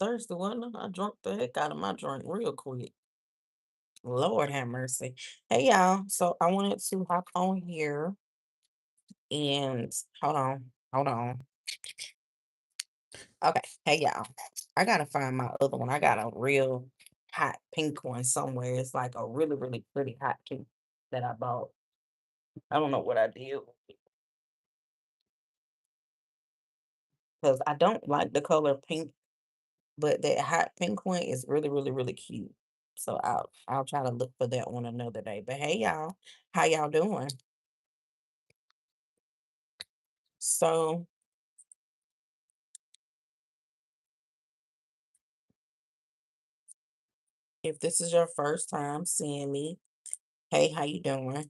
thirsty, wasn't I? I drunk the heck out of my drink real quick. Lord have mercy. Hey y'all. So I wanted to hop on here and hold on. Okay. Hey y'all. I gotta find my other one. I got a real hot pink one somewhere. It's like a really, really pretty hot pink that I bought. I don't know what I did because I don't like the color pink, but that hot pink one is really, really, really cute. So I'll try to look for that one another day. But hey y'all, how y'all doing? So if this is your first time seeing me, hey, how you doing?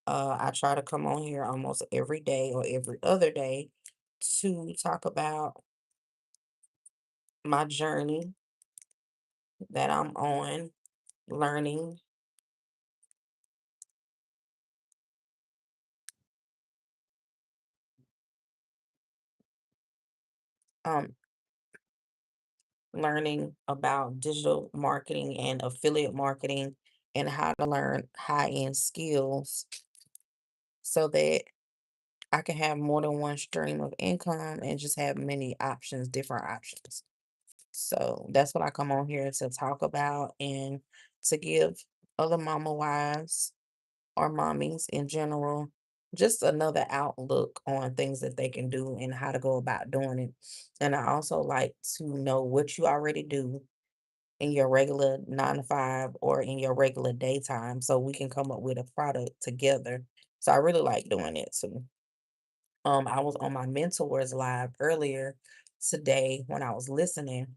I try to come on here almost every day or every other day to talk about my journey that I'm on, learning, um, learning about digital marketing and affiliate marketing and how to learn high-end skills so that I can have more than one stream of income and just have many options, different options. So that's what I come on here to talk about and to give other mama wives or mommies in general just another outlook on things that they can do and how to go about doing it. And I also like to know what you already do in your regular 9 to 5 or in your regular daytime so we can come up with a product together. So I really like doing it too. I was on my mentors live earlier today when I was listening,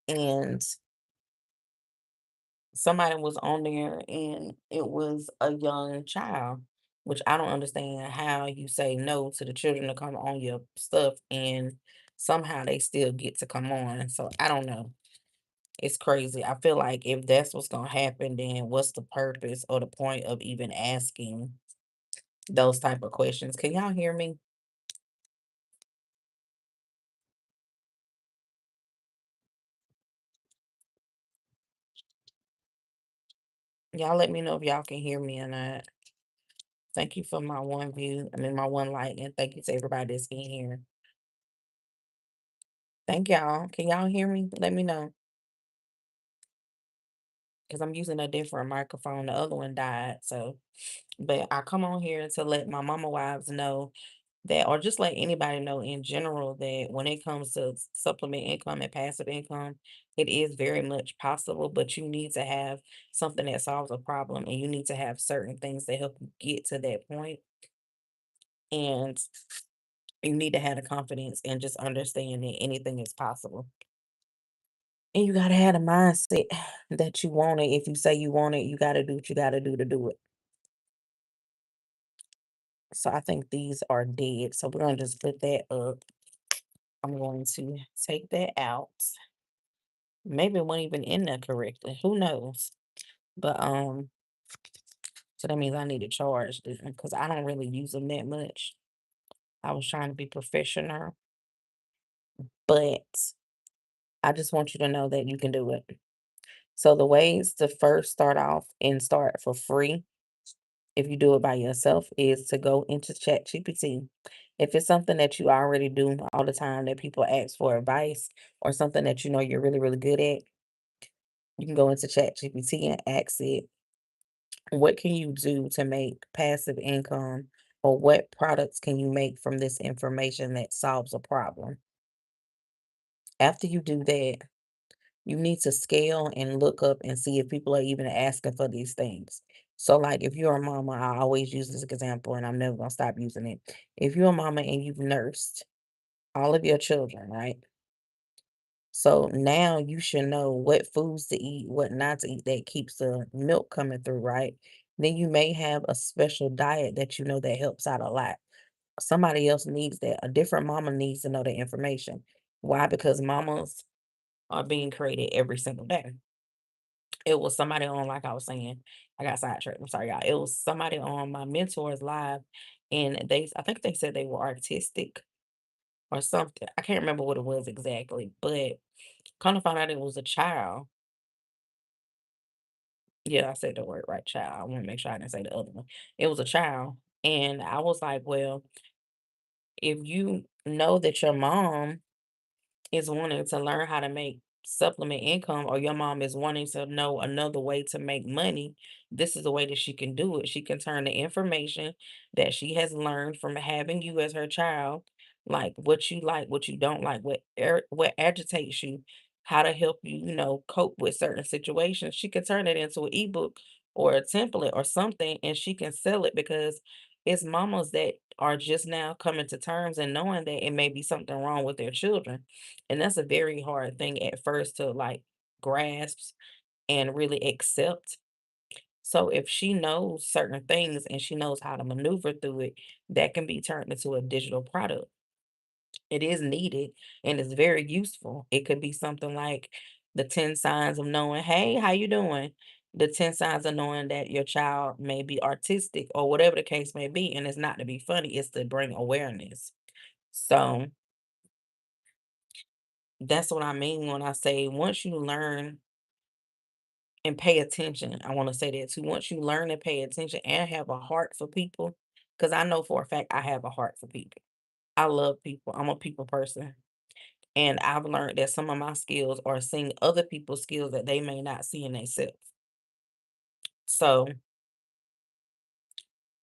and somebody was on there, and it was a young child, which I don't understand how you say no to the children to come on your stuff, and somehow they still get to come on. So I don't know. It's crazy. I feel like if that's what's gonna happen, then what's the purpose or the point of even asking those type of questions? Can y'all hear me? Y'all let me know if y'all can hear me or not. Thank you for my one view. I mean, my one like, and thank you to everybody that's in here. Thank y'all. Can y'all hear me? Let me know because I'm using a different microphone. The other one died. So, but I come on here to let my mama wives know that, or just let anybody know in general that when it comes to supplement income and passive income, it is very much possible, but you need to have something that solves a problem and you need to have certain things that help you get to that point. And you need to have the confidence and just understand that anything is possible. And you gotta have the mindset that you want it. If you say you want it, you gotta do what you gotta do to do it. So I think these are dead. So we're gonna just put that up. I'm going to take that out. Maybe it wasn't even in there correctly. Who knows? But so that means I need to charge this because I don't really use them that much. I was trying to be professional, but I just want you to know that you can do it. So the ways to first start off and start for free, if you do it by yourself, is to go into ChatGPT. If it's something that you already do all the time that people ask for advice or something that you know you're really, really good at, you can go into ChatGPT and ask it, what can you do to make passive income or what products can you make from this information that solves a problem? After you do that, you need to scale and look up and see if people are even asking for these things. So, like, if you're a mama, I always use this example and I'm never going to stop using it. If you're a mama and you've nursed all of your children, right? So now you should know what foods to eat, what not to eat that keeps the milk coming through, right? Then you may have a special diet that you know that helps out a lot. Somebody else needs that. A different mama needs to know the information. Why? Because mamas are being created every single day. It was somebody on, like I was saying, I got sidetracked. I'm sorry, y'all. It was somebody on my mentors live, and I think they said they were artistic or something. I can't remember what it was exactly, but Come to find out it was a child. Yeah, I said the word right, child. I wanna make sure I didn't say the other one. It was a child, and I was like, "Well, if you know that your mom is wanting to learn how to make supplement income, or your mom is wanting to know another way to make money, this is the way that she can do it. She can turn the information that she has learned from having you as her child, like, what you don't like, what agitates you, how to help you, cope with certain situations. She can turn it into an ebook or a template or something, and she can sell it because it's mamas that are just now coming to terms and knowing that it may be something wrong with their children, and that's a very hard thing at first to like grasp and really accept. So if she knows certain things and she knows how to maneuver through it, that can be turned into a digital product. It is needed and it's very useful. It could be something like the 10 signs of knowing, hey, how you doing? The 10 signs of knowing that your child may be artistic or whatever the case may be. And it's not to be funny, it's to bring awareness. So that's what I mean when I say once you learn and pay attention. I want to say that too. Once you learn and pay attention and have a heart for people, because I know for a fact I have a heart for people. I love people. I'm a people person. And I've learned that some of my skills are seeing other people's skills that they may not see in themselves. So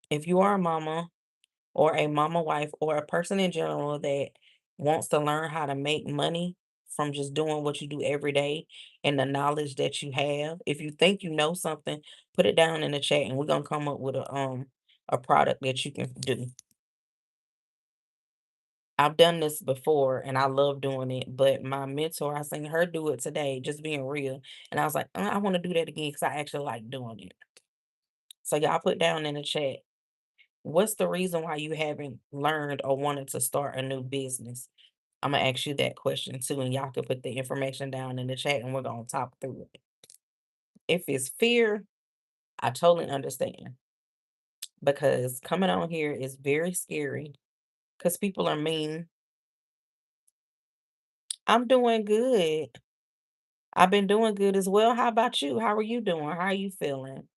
if you are a mama or a mama wife or a person in general that wants to learn how to make money from just doing what you do every day and the knowledge that you have. If you think you know something, put it down in the chat and we're gonna come up with a product that you can do. I've done this before and I love doing it, but my mentor, I seen her do it today, just being real. And I was like, I want to do that again because I actually like doing it. So y'all put down in the chat, what's the reason why you haven't learned or wanted to start a new business? Imma ask you that question too, and y'all can put the information down in the chat, and we're gonna talk through it. If it's fear, I totally understand because coming on here is very scary because people are mean. I'm doing good. I've been doing good as well. How about you? How are you doing? How are you feeling?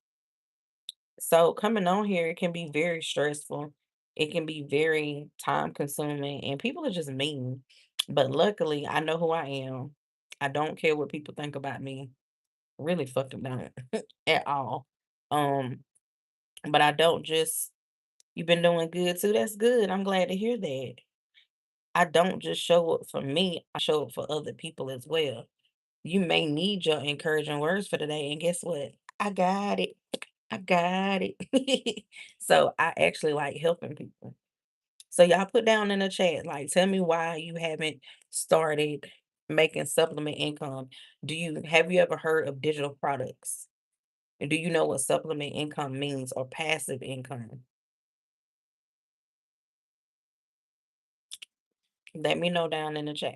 So coming on here, it can be very stressful. It can be very time consuming, and people are just mean. But luckily, I know who I am. I don't care what people think about me. Really fucking don't at all. Um, but I don't just you've been doing good too. That's good. I'm glad to hear that. I don't just show up for me, I show up for other people as well. You may need your encouraging words for today, and guess what? I got it. I got it. So I actually like helping people. So y'all put down in the chat, like, tell me why you haven't started making supplement income. Have you ever heard of digital products? And do you know what supplement income means or passive income? Let me know down in the chat.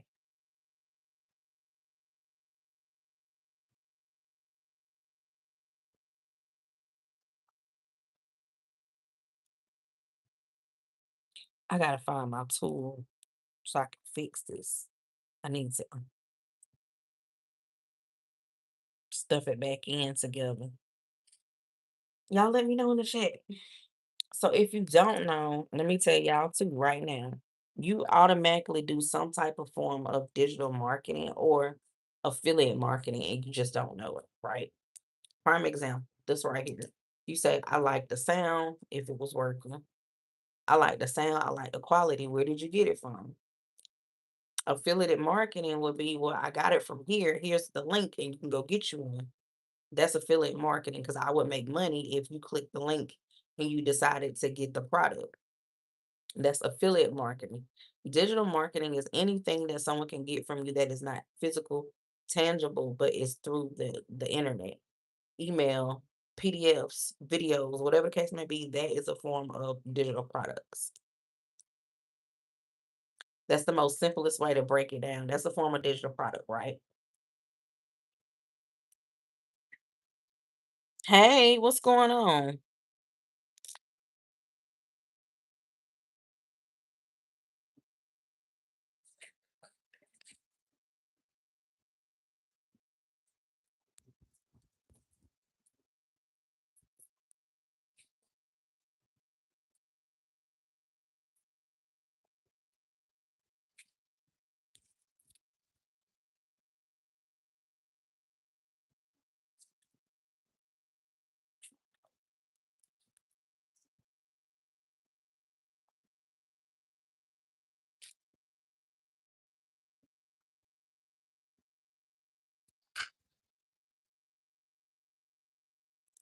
I gotta find my tool so I can fix this. I need to stuff it back in together. Y'all let me know in the chat. So if you don't know, let me tell y'all too right now. You automatically do some type of form of digital marketing or affiliate marketing and you just don't know it, right? Prime example, this right here. You say, I like the sound if it was working. I like the sound, I like the quality. Where did you get it from? Affiliate marketing would be, well, I got it from here. Here's the link and you can go get you one. That's affiliate marketing because I would make money if you click the link and you decided to get the product. That's affiliate marketing. Digital marketing is anything that someone can get from you that is not physical, tangible, but is through the internet, email, PDFs, videos, whatever the case may be. That is a form of digital products. That's the most simplest way to break it down. That's a form of digital product, right? Hey, what's going on?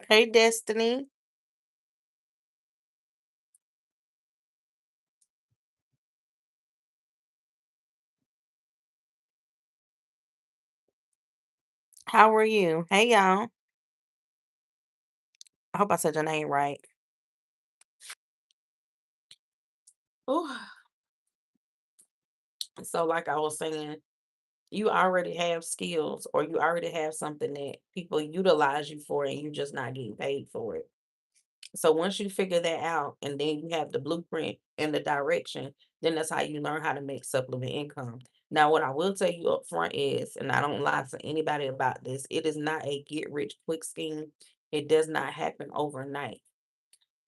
Hey, Destiny. How are you? Hey, y'all. I hope I said your name right. Ooh. So, like I was saying, you already have skills or you already have something that people utilize you for and you're just not getting paid for it. So once you figure that out and then you have the blueprint and the direction, then that's how you learn how to make supplement income. Now, what I will tell you up front is, and I don't lie to anybody about this, it is not a get rich quick scheme. It does not happen overnight.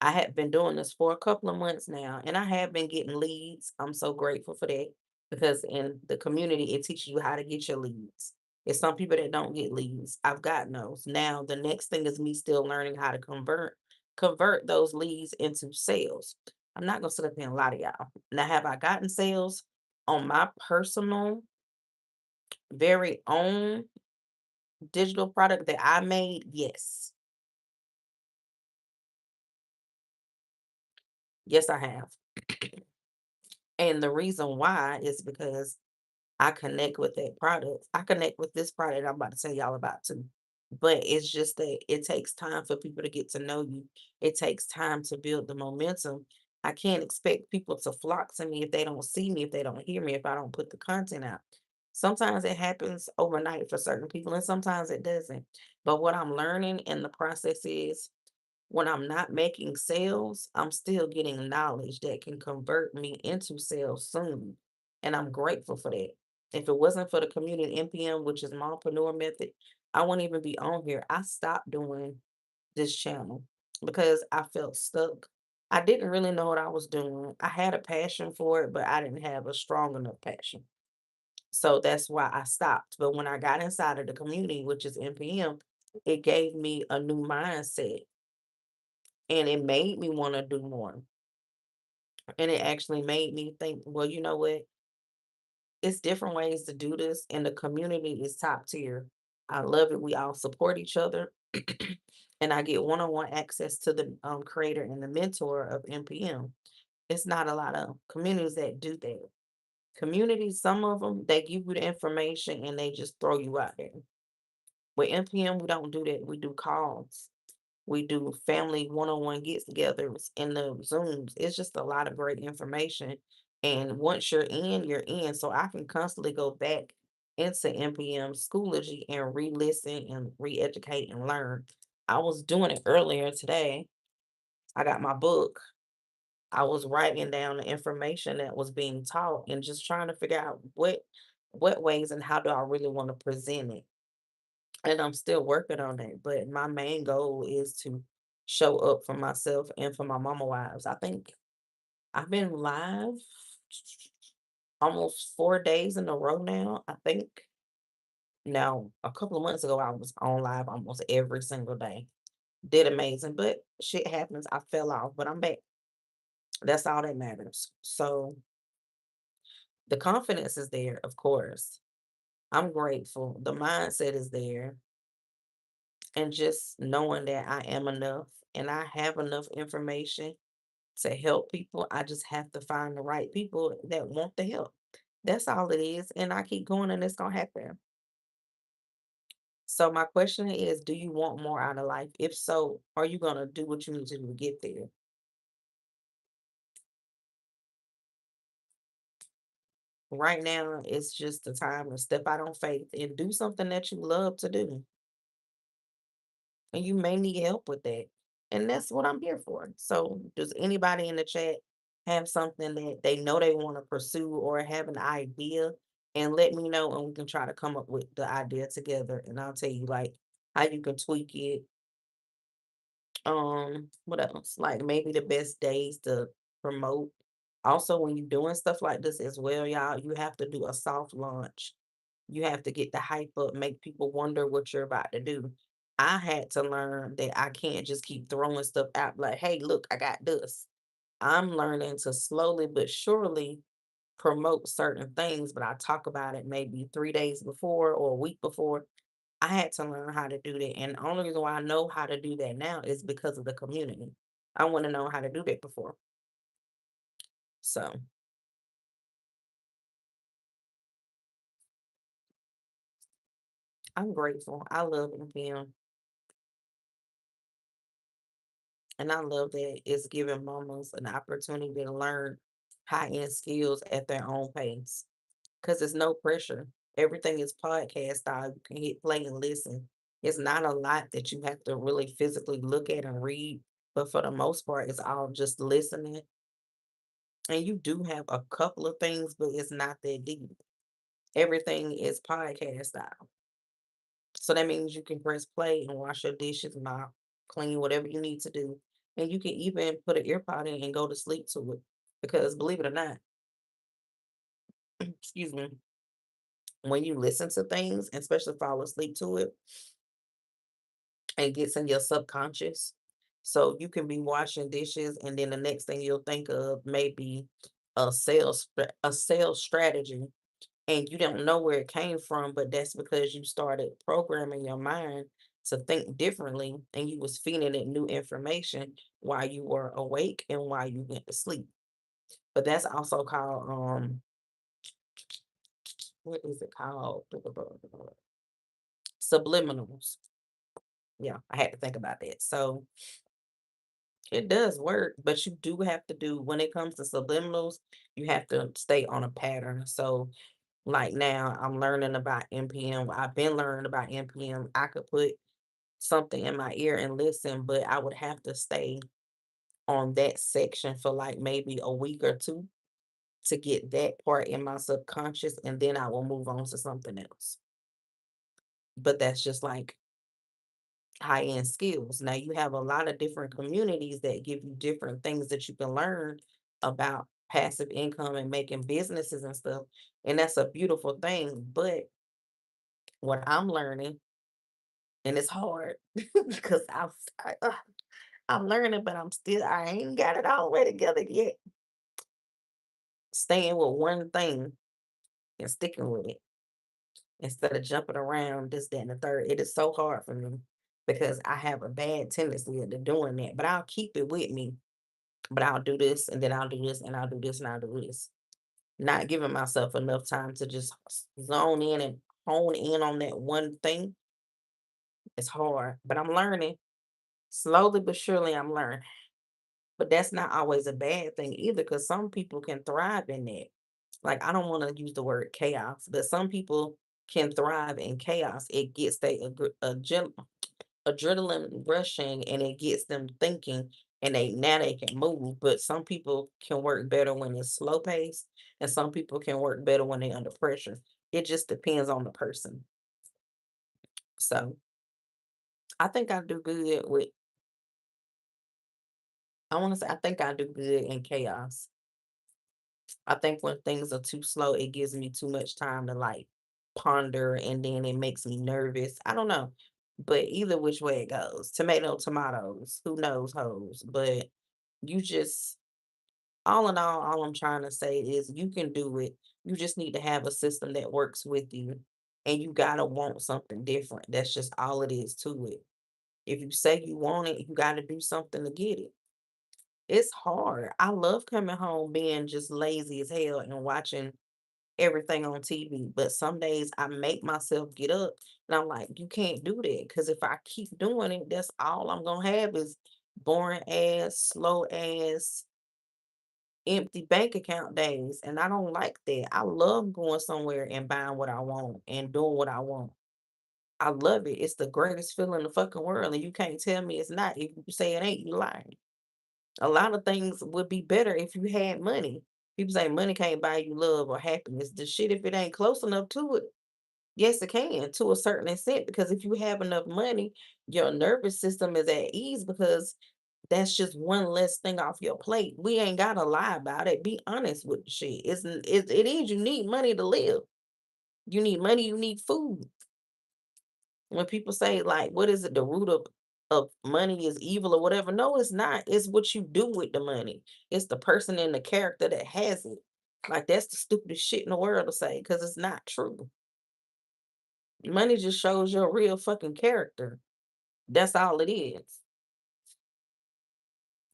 I have been doing this for a couple of months now, and I have been getting leads. I'm so grateful for that because in the community, it teaches you how to get your leads. It's some people that don't get leads. I've gotten those. Now, the next thing is me still learning how to convert those leads into sales. I'm not gonna sit up here and lie to y'all. Now, have I gotten sales on my personal, very own digital product that I made? Yes. Yes, I have. And the reason why is because I connect with that product. I connect with this product I'm about to tell y'all about too. But it's just that it takes time for people to get to know you. It takes time to build the momentum. I can't expect people to flock to me if they don't see me, if they don't hear me, if I don't put the content out. Sometimes it happens overnight for certain people, and sometimes it doesn't. But what I'm learning in the process is when I'm not making sales, I'm still getting knowledge that can convert me into sales soon. And I'm grateful for that. If it wasn't for the community NPM, which is mompreneur method, I wouldn't even be on here. I stopped doing this channel because I felt stuck. I didn't really know what I was doing. I had a passion for it, but I didn't have a strong enough passion. So that's why I stopped. But when I got inside of the community, which is NPM, it gave me a new mindset and it made me want to do more. And it actually made me think, well, you know what? It's different ways to do this, and the community is top tier. I love it. We all support each other. And I get one-on-one access to the creator and the mentor of NPM. It's not a lot of communities that do that. Communities, some of them, they give you the information and they just throw you out there. With NPM, we don't do that. We do calls. We do family one-on-one get-togethers in the Zooms. It's just a lot of great information. And once you're in, you're in. So I can constantly go back into NPM Schoology and re-listen and re-educate and learn. I was doing it earlier today. I got my book. I was writing down the information that was being taught and just trying to figure out what ways and how do I really want to present it. And I'm still working on it, but my main goal is to show up for myself and for my mama wives. I think I've been live almost 4 days in a row now. I think now a couple of months ago I was on live almost every single day. Did amazing, but shit happens. I fell off, but I'm back. That's all that matters. So the confidence is there, of course. I'm grateful. The mindset is there. And just knowing that I am enough and I have enough information to help people. I just have to find the right people that want the help. That's all it is. And I keep going and it's going to happen. So, my question is, do you want more out of life? If so, are you going to do what you need to do to get there? Right now, it's just the time to step out on faith and do something that you love to do. And you may need help with that. And that's what I'm here for. So, does anybody in the chat have something that they know they want to pursue or have an idea? And let me know, and we can try to come up with the idea together. And I'll tell you like how you can tweak it. What else? Like maybe the best days to promote. Also, when you're doing stuff like this as well, y'all, you have to do a soft launch. You have to get the hype up, make people wonder what you're about to do. I had to learn that I can't just keep throwing stuff out like, hey, look, I got this. I'm learning to slowly but surely promote certain things, but I talk about it maybe 3 days before or a week before. I had to learn how to do that, and the only reason why I know how to do that now is because of the community. I wouldn't have known how to do that before. So, I'm grateful. I love NPM, and I love that it's giving mamas an opportunity to learn high-end skills at their own pace. 'Cause there's no pressure. Everything is podcast style. You can hit play and listen. It's not a lot that you have to really physically look at and read, but for the most part, it's all just listening. And you do have a couple of things, but it's not that deep. Everything is podcast style. So that means you can press play and wash your dishes, mop, clean, whatever you need to do. And you can even put an earpod in and go to sleep to it. Because believe it or not, excuse me, when you listen to things, especially fall asleep to it, it gets in your subconscious. So you can be washing dishes, and then the next thing you'll think of may be a sales strategy, and you don't know where it came from, but that's because you started programming your mind to think differently, and you was feeding it new information while you were awake and while you went to sleep. But that's also called what is it called? Subliminals. Yeah, I had to think about that. So it does work, but you do have to do when it comes to subliminals, you have to stay on a pattern. So, like now, I'm learning about NPM. I've been learning about NPM. I could put something in my ear and listen, but I would have to stay on that section for like maybe a week or two to get that part in my subconscious, and then I will move on to something else. But that's just like high-end skills. Now you have a lot of different communities that give you different things that you can learn about passive income and making businesses and stuff. And that's a beautiful thing. But what I'm learning, and it's hard because I'm learning, but I ain't got it all the way together yet. Staying with one thing and sticking with it instead of jumping around this, that, and the third. It is so hard for me because I have a bad tendency into doing that, but I'll keep it with me. But I'll do this, and then I'll do this, and I'll do this, and I'll do this. Not giving myself enough time to just zone in and hone in on that one thing. It's hard, but I'm learning. Slowly but surely, I'm learning. But that's not always a bad thing either, because some people can thrive in that. Like, I don't want to use the word chaos, but some people can thrive in chaos. It gets their adrenaline rushing, and it gets them thinking, and they can move. But some people can work better when it's slow paced, and some people can work better when they're under pressure. It just depends on the person. So I think I do good with I want to say I think I do good in chaos. I think when things are too slow, it gives me too much time to like ponder, and then it makes me nervous. I don't know. But either which way it goes, tomato, tomatoes, who knows hoes. But you just all in all I'm trying to say is you can do it. You just need to have a system that works with you, and you gotta want something different. That's just all it is to it. If you say you want it, you gotta do something to get it. It's hard. I love coming home being just lazy as hell and watching everything on TV. But some days I make myself get up, and I'm like, you can't do that. Because if I keep doing it, that's all I'm gonna have is boring ass, slow ass, empty bank account days. And I don't like that. I love going somewhere and buying what I want and doing what I want. I love it. It's the greatest feeling in the fucking world. And you can't tell me it's not. If you say it ain't, you lying. A lot of things would be better if you had money. People say money can't buy you love or happiness. The shit, if it ain't close enough to it, yes, it can to a certain extent. Because if you have enough money, your nervous system is at ease because that's just one less thing off your plate. We ain't gotta lie about it. Be honest with the shit. It is. You need money to live. You need money. You need food. When people say like, what is it? The root of money is evil or whatever. No, it's not. It's what you do with the money. It's the person and the character that has it. Like that's the stupidest shit in the world to say because it's not true. Money just shows your real fucking character. That's all it is.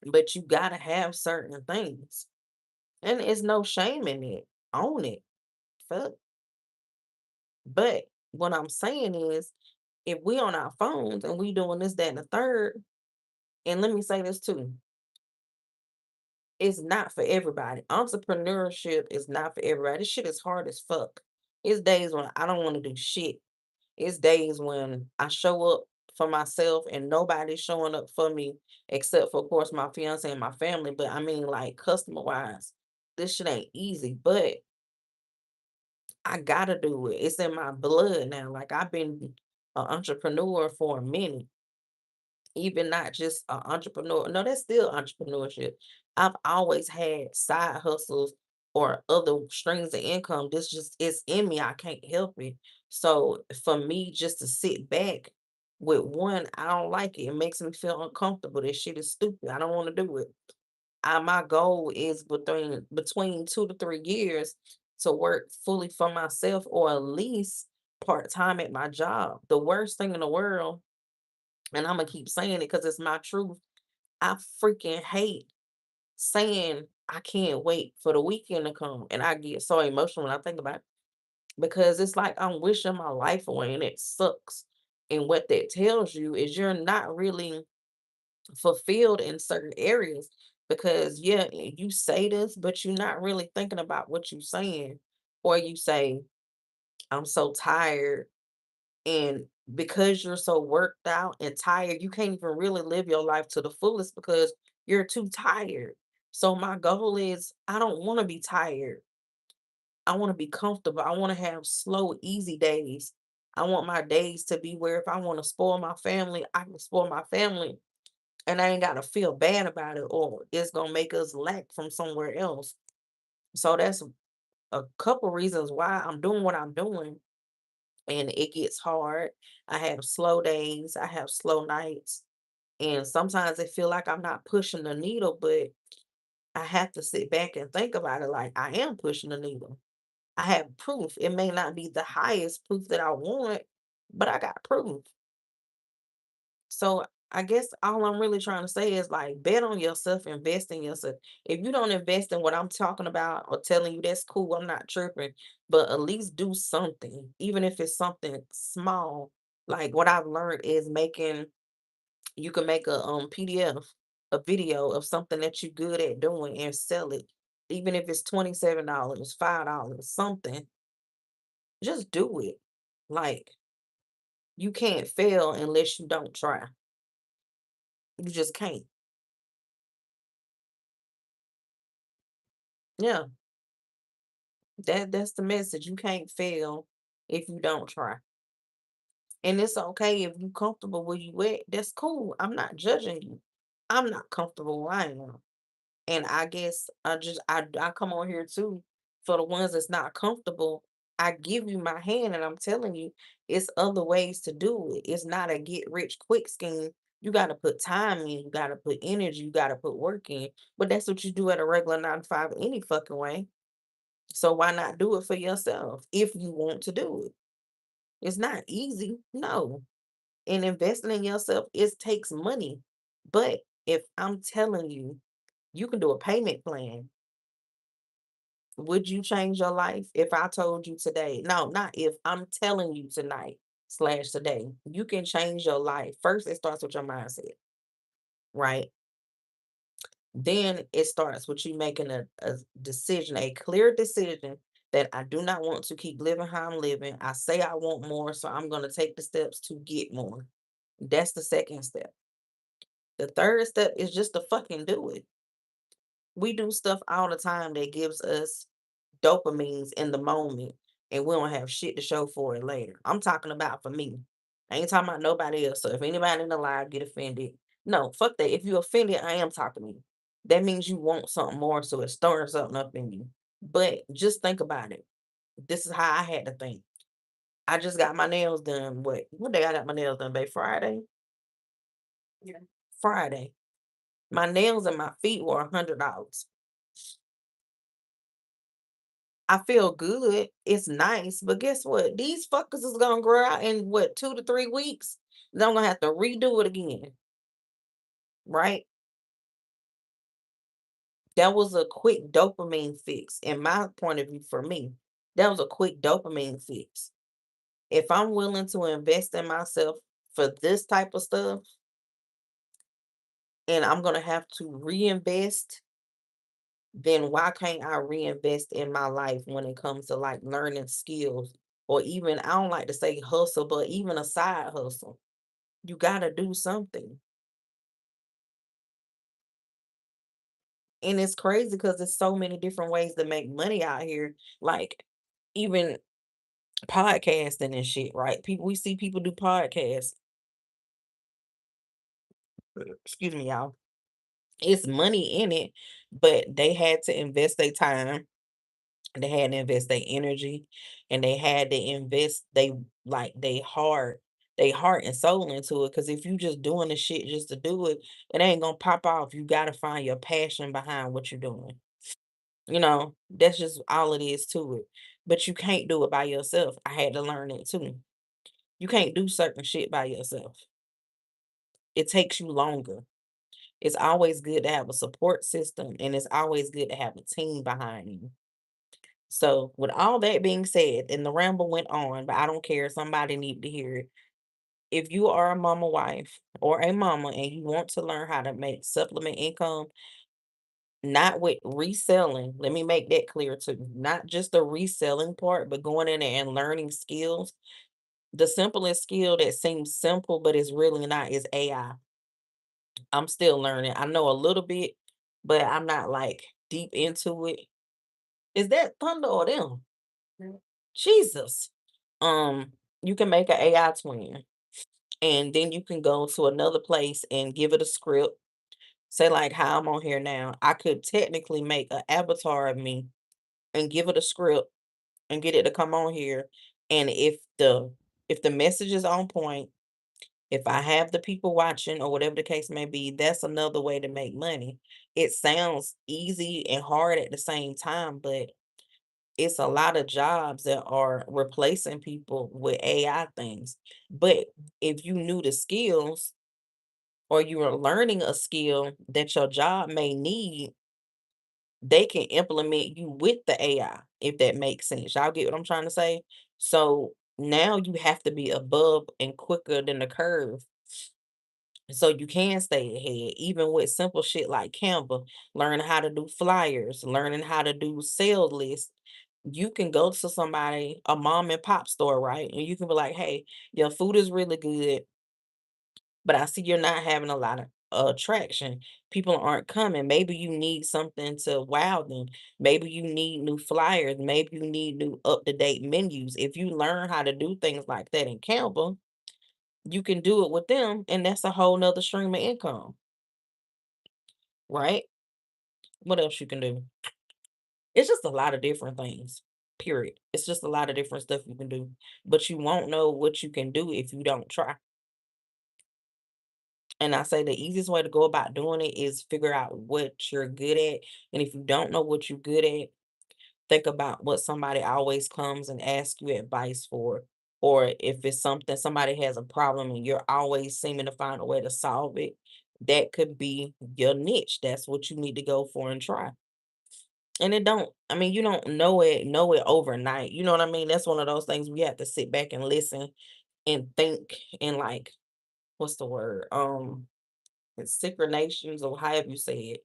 But you gotta have certain things. And it's no shame in it. Own it. Fuck. But what I'm saying is, if we on our phones and we doing this, that, and the third, and let me say this too, it's not for everybody. Entrepreneurship is not for everybody. This shit is hard as fuck. It's days when I don't want to do shit. It's days when I show up for myself and nobody's showing up for me except for, of course, my fiance and my family. But I mean, like, customer wise, this shit ain't easy, but I gotta do it. It's in my blood now. Like, I've been an entrepreneur for a minute, even not just an entrepreneur. No, that's still entrepreneurship. I've always had side hustles or other streams of income. This just it's in me. I can't help it. So for me, just to sit back with one, I don't like it. It makes me feel uncomfortable. This shit is stupid. I don't want to do it. My goal is between 2 to 3 years to work fully for myself or at least part time at my job. The worst thing in the world, and I'm gonna keep saying it because it's my truth. I freaking hate saying I can't wait for the weekend to come, and I get so emotional when I think about it because it's like I'm wishing my life away, and it sucks. And what that tells you is you're not really fulfilled in certain areas because yeah, you say this, but you're not really thinking about what you're saying, or you say, "I'm so tired." And because you're so worked out and tired, you can't even really live your life to the fullest because you're too tired. So my goal is I don't want to be tired. I want to be comfortable. I want to have slow, easy days. I want my days to be where if I want to spoil my family, I can spoil my family and I ain't got to feel bad about it or it's going to make us lack from somewhere else. So that's a couple reasons why I'm doing what I'm doing and it gets hard. I have slow days, I have slow nights, and sometimes I feel like I'm not pushing the needle, but I have to sit back and think about it like I am pushing the needle. I have proof. It may not be the highest proof that I want, but I got proof. So I guess all I'm really trying to say is like bet on yourself, invest in yourself. If you don't invest in what I'm talking about or telling you that's cool, I'm not tripping, but at least do something, even if it's something small. Like what I've learned is making you can make a PDF, a video of something that you're good at doing and sell it. Even if it's $27, $5, something, just do it. Like you can't fail unless you don't try. You just can't. Yeah. That's the message. You can't fail if you don't try. And it's okay if you comfortable where you at. That's cool. I'm not judging you. I'm not comfortable where I am. And I guess I come on here too for the ones that's not comfortable. I give you my hand and I'm telling you it's other ways to do it. It's not a get rich quick scheme. You gotta put time in, you gotta put energy, you gotta put work in. But that's what you do at a regular 9 to 5 any fucking way. So why not do it for yourself if you want to do it? It's not easy, no. And investing in yourself, it takes money. But if I'm telling you, you can do a payment plan. Would you change your life if I told you today? No, not if I'm telling you tonight slash today. You can change your life. First, it starts with your mindset, right? Then it starts with you making a decision, a clear decision that I do not want to keep living how I'm living. I say I want more, so I'm going to take the steps to get more. That's the second step. The third step is just to fucking do it. We do stuff all the time that gives us dopamines in the moment, and we don't have shit to show for it later. I'm talking about for me. I ain't talking about nobody else. So if anybody in the live get offended, no, fuck that. If you offended, I am talking to you. That means you want something more, so it stirs something up in you. But just think about it. This is how I had to think. I just got my nails done. What day I got my nails done, babe? Friday? Yeah. Friday. My nails and my feet were $100. I feel good. It's nice, but guess what? These fuckers is gonna grow out in what 2 to 3 weeks. Then I'm gonna have to redo it again, right? That was a quick dopamine fix, in my point of view. For me, that was a quick dopamine fix. If I'm willing to invest in myself for this type of stuff, and I'm gonna have to reinvest, then why can't I reinvest in my life when it comes to like learning skills, or even, I don't like to say hustle, but even a side hustle? You gotta do something. And it's crazy because there's so many different ways to make money out here. Like even podcasting and shit, right? People, we see people do podcasts. Excuse me, y'all. It's money in it, but they had to invest their time, they had to invest their energy, and they had to invest they heart and soul into it. Because if you just doing the shit just to do it, it ain't gonna pop off. You gotta find your passion behind what you're doing. That's just all it is to it. But you can't do it by yourself. I had to learn it too. You can't do certain shit by yourself. It takes you longer. It's always good to have a support system, and it's always good to have a team behind you. So, with all that being said, and the ramble went on, but I don't care. Somebody need to hear it. If you are a mama wife or a mama and you want to learn how to make supplement income, not with reselling, let me make that clear too. Not just the reselling part, but going in there and learning skills. The simplest skill that seems simple, but it's really not, is AI. I'm still learning. I know a little bit, but I'm not like deep into it. Is that thunder or them? Jesus. You can make an AI twin, and then you can go to another place and give it a script. Say like how I'm on here now. I could technically make an avatar of me and give it a script and get it to come on here. And if the message is on point, if I have the people watching or whatever the case may be, that's another way to make money. It sounds easy and hard at the same time, but it's a lot of jobs that are replacing people with AI things. But if you knew the skills, or you were learning a skill that your job may need, they can implement you with the AI, if that makes sense. Y'all get what I'm trying to say? So now you have to be above and quicker than the curve so you can stay ahead, even with simple shit like Canva, learning how to do flyers, learning how to do sales lists. You can go to somebody, a mom and pop store, right? And you can be like, hey, your food is really good, but I see you're not having a lot of traction. People aren't coming. Maybe you need something to wow them. Maybe you need new flyers. Maybe you need new up to date menus. If you learn how to do things like that in Canva, you can do it with them, and that's a whole nother stream of income, right? What else you can do? It's just a lot of different things. Period. It's just a lot of different stuff you can do, but you won't know what you can do if you don't try. And I say the easiest way to go about doing it is figure out what you're good at. And if you don't know what you're good at, think about what somebody always comes and asks you advice for. Or if it's something, somebody has a problem and you're always seeming to find a way to solve it, that could be your niche. That's what you need to go for and try. And it don't, I mean, you don't know it overnight. You know what I mean? That's one of those things we have to sit back and listen and think, and like, what's the word? It's synchronations, or however you say it.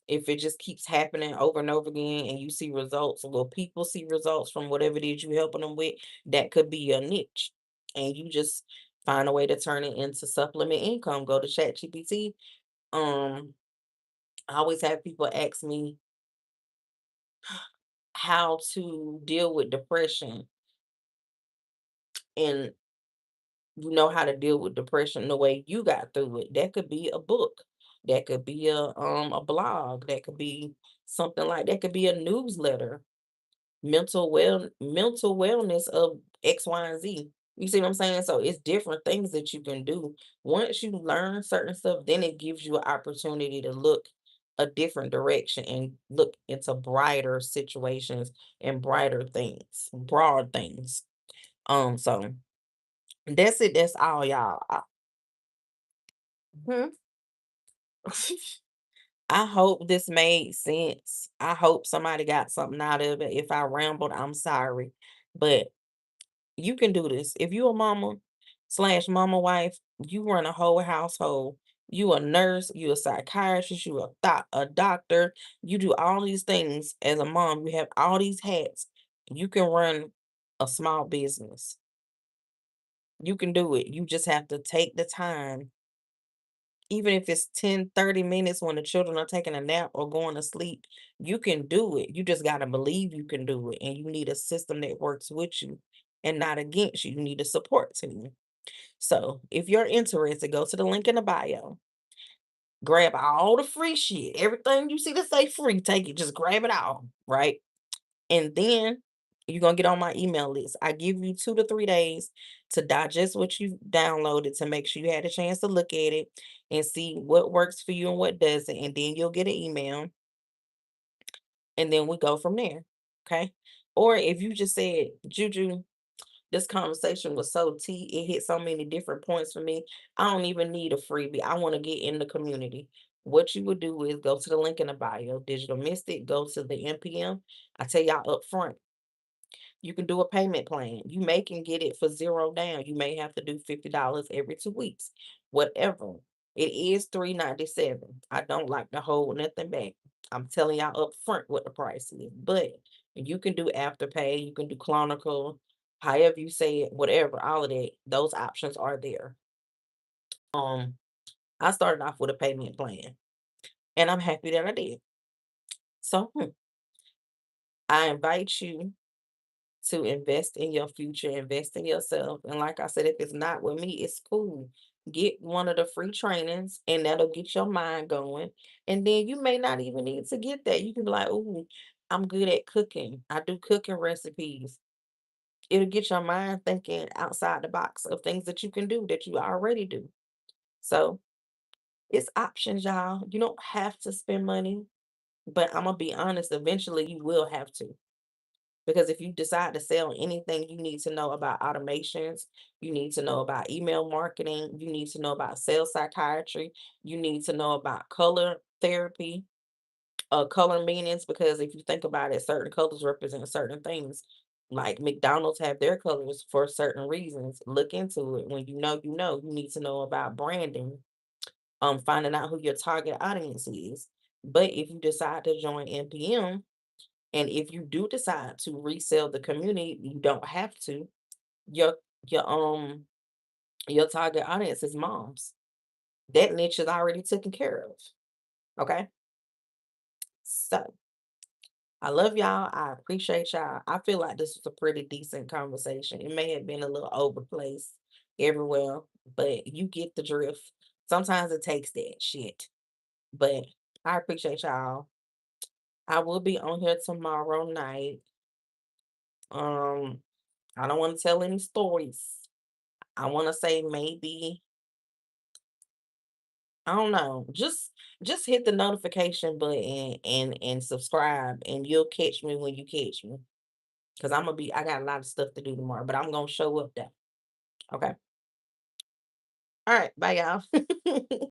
If it just keeps happening over and over again and you see results, or people see results from whatever it is you helping them with, that could be your niche. And you just find a way to turn it into supplement income. Go to ChatGPT. Um, I always have people ask me how to deal with depression, and you know how to deal with depression the way you got through it. That could be a book. That could be a blog. That could be something like that, could be a newsletter. Mental wellness of X, Y, and Z. You see what I'm saying? So it's different things that you can do. Once you learn certain stuff, then it gives you an opportunity to look a different direction and look into brighter situations and brighter things, broad things. So that's it. That's all, y'all. Mhm. I hope this made sense. I hope somebody got something out of it. If I rambled, I'm sorry. But you can do this. If you a mama slash mama wife, you run a whole household. You a nurse, you a psychiatrist, you a doctor. You do all these things as a mom. You have all these hats. You can run a small business. You can do it. You just have to take the time, even if it's 10, 30 minutes when the children are taking a nap or going to sleep. You can do it. You just got to believe you can do it. And you need a system that works with you and not against you. You need a support team. So if you're interested, go to the link in the bio, grab all the free shit. Everything you see that say free, take it, just grab it all, right? And then you're gonna get on my email list. I give you 2 to 3 days to digest what you downloaded to make sure you had a chance to look at it and see what works for you and what doesn't. And then you'll get an email and then we go from there. Okay. Or if you just said, Juju, this conversation was so it hit so many different points for me. I don't even need a freebie. I want to get in the community. What you would do is go to the link in the bio, Digital Mystic, go to the NPM. I tell y'all up front, you can do a payment plan. You may can get it for zero down. You may have to do $50 every 2 weeks. Whatever. It is $397. I don't like to hold nothing back. I'm telling y'all up front what the price is. But you can do Afterpay, you can do Clonical, however you say it, whatever, all of that. Those options are there. Um, I started off with a payment plan and I'm happy that I did. So I invite you to invest in your future, invest in yourself. And like I said, if it's not with me, it's cool. Get one of the free trainings and that'll get your mind going. And then you may not even need to get that. You can be like, "Ooh, I'm good at cooking. I do cooking recipes." It'll get your mind thinking outside the box of things that you can do that you already do. So it's options, y'all. You don't have to spend money, but I'm gonna be honest, eventually you will have to. Because if you decide to sell anything, you need to know about automations, you need to know about email marketing, you need to know about sales psychiatry, you need to know about color therapy, color meanings, because if you think about it, certain colors represent certain things. Like McDonald's have their colors for certain reasons. Look into it. When you know, you need to know about branding, finding out who your target audience is. But if you decide to join NPM, and if you do decide to resell the community, you don't have to. Your your um your target audience is moms. That niche is already taken care of. Okay. So I love y'all. I appreciate y'all. I feel like this was a pretty decent conversation. It may have been a little overplaced everywhere, but you get the drift. Sometimes it takes that shit. But I appreciate y'all. I will be on here tomorrow night. Um, I don't want to tell any stories. I want to say maybe, I don't know. Just hit the notification button and subscribe and you'll catch me when you catch me. Cause I got a lot of stuff to do tomorrow, but I'm gonna show up there. Okay. All right. Bye y'all.